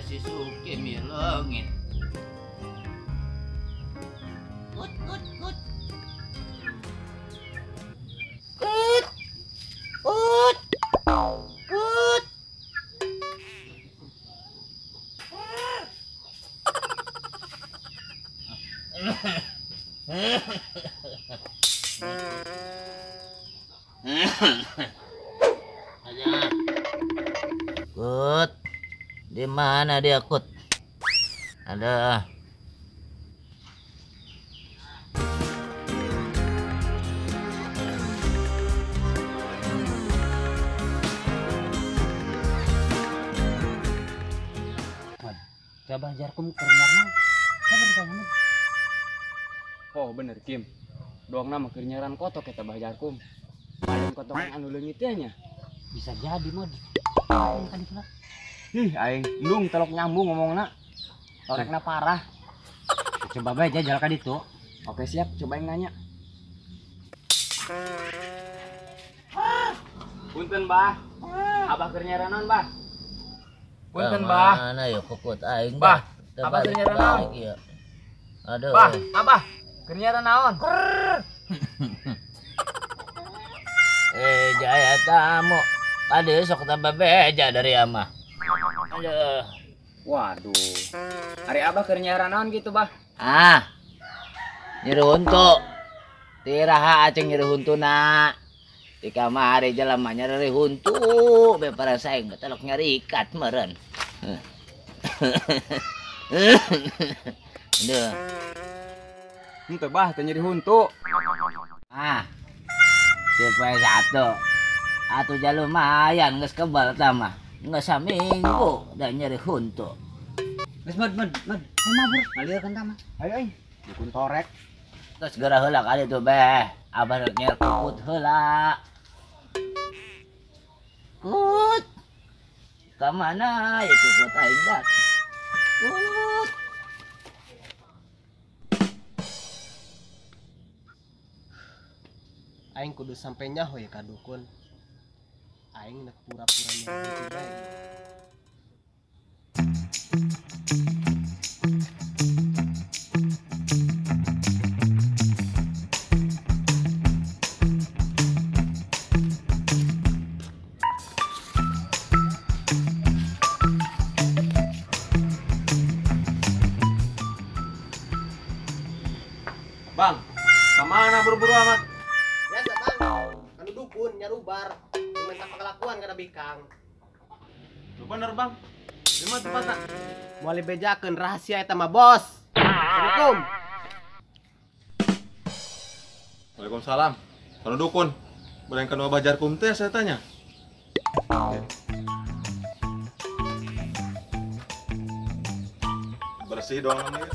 Si Suki milengit. Kut kut kut. Kut. Kut. Kut. Kut. Di mana dia, Kut? Ada. Coba jarkum kernyarna. Coba ditanya. Oh bener Kim. Doang nama kernyaran kotok kita bah jarkum. Paling kotok anu leungit teh nya. Bisa jadi mod. Kan itu lah. Ih, aing ndung telok nyambung ngomongna. Torekna parah. Coba bae jajal ka ditu. Oke siap, coba yang nanya. Punten, Bah. Abah keur nyara naon, Bah? Punten, Bah. Mana ya Kut aing, Bah? Abah keur nyara naon? Aduh. Bah, Abah keur nyara naon? Jaya tamu. Tadi sok tambah beja dari ama. Aduh. Waduh. Hari Abah keur nyara naon gitu, Bah? Nyeri huntu. Tiraha aceng nyeri huntuna. Di kamari jelema nyeri huntu. Bepara saing telok nyari ikat meureun. Aduh. Henteu Bah, teu nyeri huntu. Tipe satu. Atuh ja lumayan geus kebal tah mah. Geus saminggu da nyeri huntu. Geus mod. Mabur ngalieurkeun tah mah. Ayo aing, dukun torek. Terus geura heula kali tuh beh. Abah rek nyer Kut heula. Kut. Ka mana ya Kut aing dah? Kut. Aing kudu sampai nyaho ya ka dukun. Aing nek pura-pura nyaho bae. Bang, kemana buru-buru amat? Biasa bang, anu dukun nyarubar, minta pengelakuan kada bikang. Lu bener bang, di mana tempatnya? Moal bejakeun rahasia eta mah bos. Assalamualaikum. Waalaikumsalam. Kalau dukun, boleh kan Abah Jarkum teh saya tanya. Bersih doang namanya.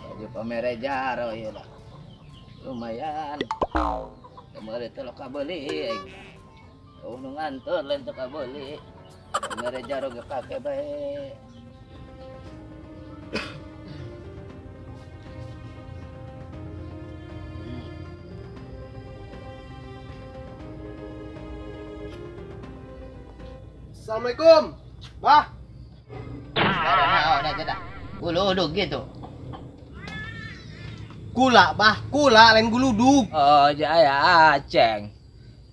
Baju pamere jaro ieu lah. Lumayan. Kemarin teh lo kabeli. Nu ngantor lain teu kabeli. Pamere jaro ge pake bae. Assalamualaikum. Bah, Sekarang naon aja dah. Uludug gitu. kula bah, kula lain guludug. Oh, jaya Aceng.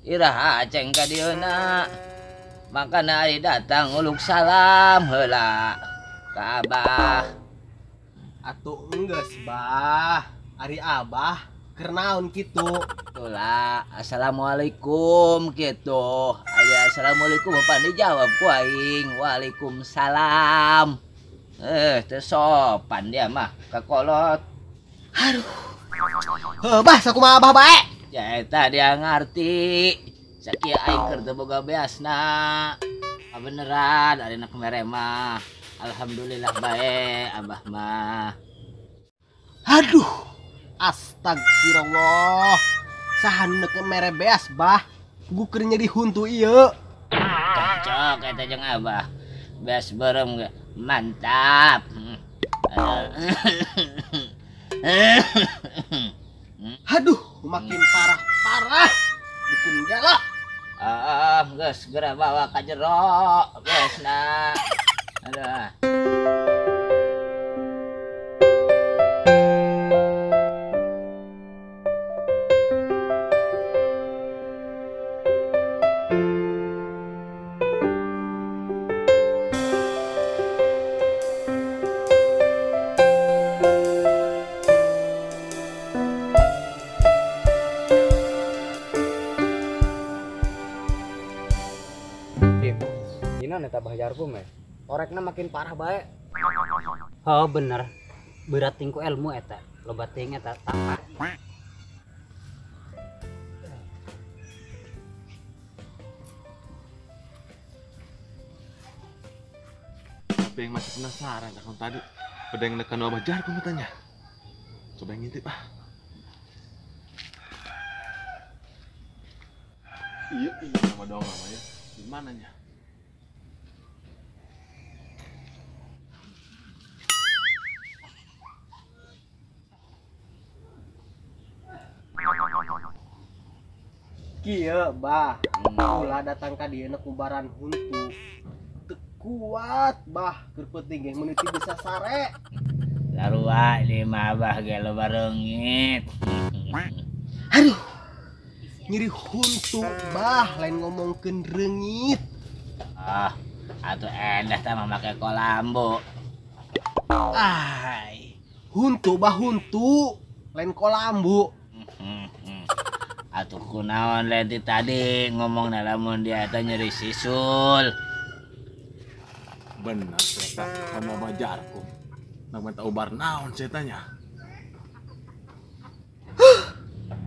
Iraha Aceng ka dieuna. Makana ari datang uluk salam heula ka Abah. Atuh enggeus bah, ari abah keur naon kitu. Tula, assalamualaikum gitu. Aya assalamualaikum bapak dijawab ku aing. Waalaikumsalam. Teu sopan dia mah kakolot. Bah, sakumaha abah bae. Ya eta dia ngarti. Sakieu aing keur teu boga beasna. Beneran ari anak mere mah. Alhamdulillah bae abah mah. Aduh, astagfirullah. Sahandeuh ke mere beas bah. Gu keur nyeri huntu ieu. Cocok eta jeung abah. Beas berem ge. Mantap. Aduh, makin parah. Dukun jala. Geus segera bawa ka jero. Beasna. Aduh. Kim, gimana eta bahajarkum ya? Orekna makin parah bae. Oh bener. Berat tingku ilmu eta. Loba ting eta tapak. Tapi yang masih penasaran akang tadi. Pedang nekan Abah Jarko katanya. Coba yang ngintip ah. Iya, sama dong namanya. Di mananya? Kieu bah, kula datang ka dieu kubaran huntu. Teu kuat bah, keur penting ge mun teu bisa sare. Larua di mah abah ge loba reungit. Aduh, nyeri huntu bah, lain ngomongkeun reungit. Atuh endah tah mah make kolambo. Ai, huntu bah huntu, lain kolambu. Atuh kunaon lenti tadi ngomong lamun dia teh nyeri sisul. Benar cerita sama Abah Jarko. Nama tahu bar naon ceritanya.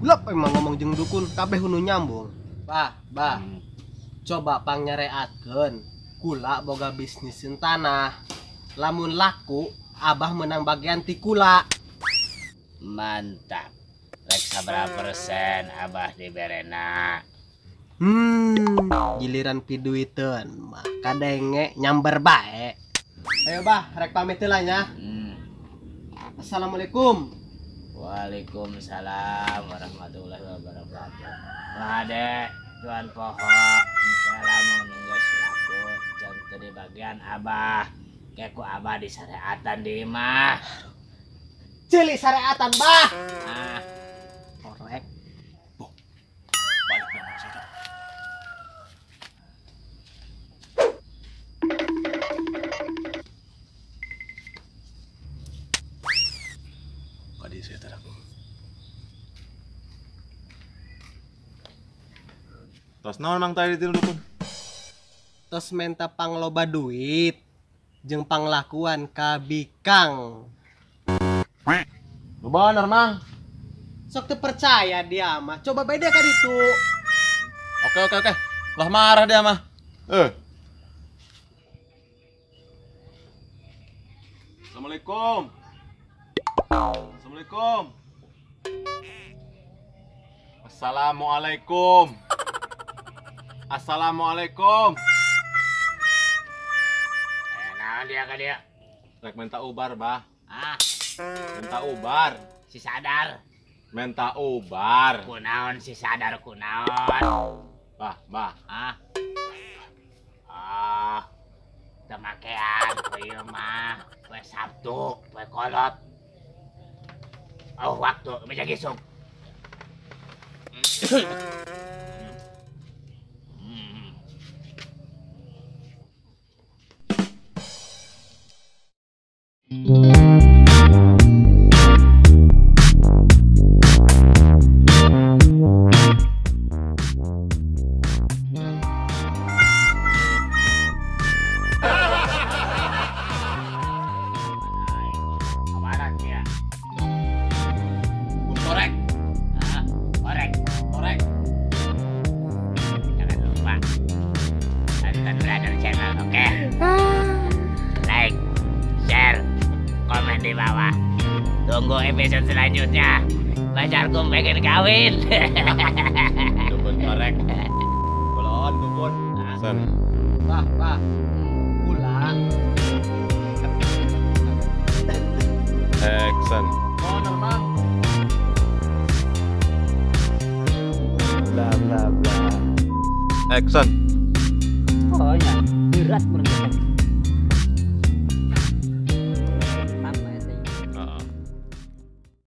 Gulap emang ngomong jeung dukun, kabeh hunu nyambung. Bah, coba pangnyareatkeun. Kula boga bisnisin tanah. Lamun laku, abah menang bagian ti kula. Mantap. Rek sabaraha persen abah diberena? Giliran piduiteun mah kadenge nyamber bae. Ayo bah, rek pamit heula nya. Assalamualaikum. Waalaikumsalam warahmatullahi wabarakatuh. Wade, tuan poho, lamun geus laku jeung teu di bagian abah. Keku abah di sareatan di imah. Cili sareatan bah. Korek. Balik nama saya. di saya tadak. Tos naon mang tadi tilu dukun? Tos menta pangloba duit jeung panglakuan ka Bikang. Nu bener mang. Sok teu percaya dia mah. Coba beda ka ditu. Oke. Lah marah dia mah. Assalamualaikum. Assalamualaikum. Assalamualaikum. Assalamualaikum. Nah dia ka dia. Rek minta ubar, bah. Ah, Minta ubar. si sadar. Minta ubar. Kunaon si sadar kunaon. Bah. Temakean ieu mah poe Sabtu, poe kolot. Oh, waktu meja gisuk. Kabaran dia. Korek. Korek. Jangan lupa tonton Brother Channel, oke? Like, share, komen di bawah. Tunggu episode selanjutnya. Pacarku pengen kawin. Dukun korek. Kulon dukun. Sen. Bah. Kula. Action. Bener mah. Action. Oh ya, berat menurut